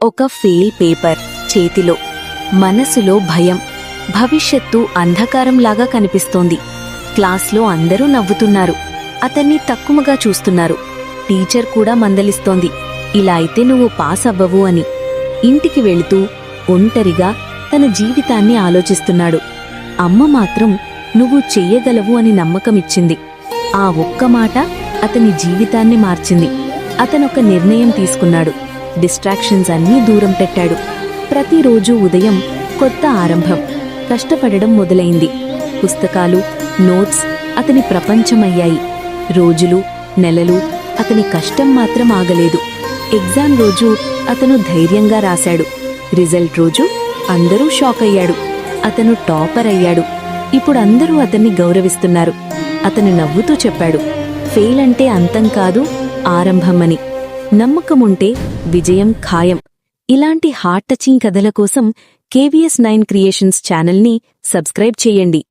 ఒక fail paper చేతిలో, మనసులో భయం, భవిష్యత్తు అంధకారంలాగా కనిపిస్తోంది. క్లాస్లో అందరూ నవ్వుతున్నారు, అతన్ని తక్కువగా చూస్తున్నారు. టీచర్ కూడా మందలిస్తోంది, ఇలా అయితే నువ్వు పాస్ అవ్వవు అని. ఇంటికి వెళుతూ ఒంటరిగా తన జీవితాన్ని ఆలోచిస్తున్నాడు. అమ్మ మాత్రం నువ్వు చెయ్యగలవు అని నమ్మకమిచ్చింది. ఆ ఒక్క మాట అతని జీవితాన్ని మార్చింది. అతనొక నిర్ణయం తీసుకున్నాడు. డిస్ట్రాక్షన్స్ అన్నీ దూరం పెట్టాడు. ప్రతిరోజూ ఉదయం కొత్త ఆరంభం. కష్టపడడం మొదలైంది. పుస్తకాలు, నోట్స్ అతని ప్రపంచమయ్యాయి. రోజులు, నెలలు, అతని కష్టం మాత్రం ఆగలేదు. ఎగ్జామ్ రోజు అతను ధైర్యంగా రాశాడు. రిజల్ట్ రోజు అందరూ షాక్ అయ్యాడు. అతను టాపర్ అయ్యాడు. ఇప్పుడు అందరూ అతన్ని గౌరవిస్తున్నారు. అతను నవ్వుతూ చెప్పాడు, ఫెయిల్ అంటే అంతం కాదు, ఆరంభమని. నమ్మకముంటే విజయం ఖాయం. ఇలాంటి హార్ట్ టచింగ్ కథల కోసం KVS9 క్రియేషన్స్ ఛానల్ని సబ్స్క్రైబ్ చేయండి.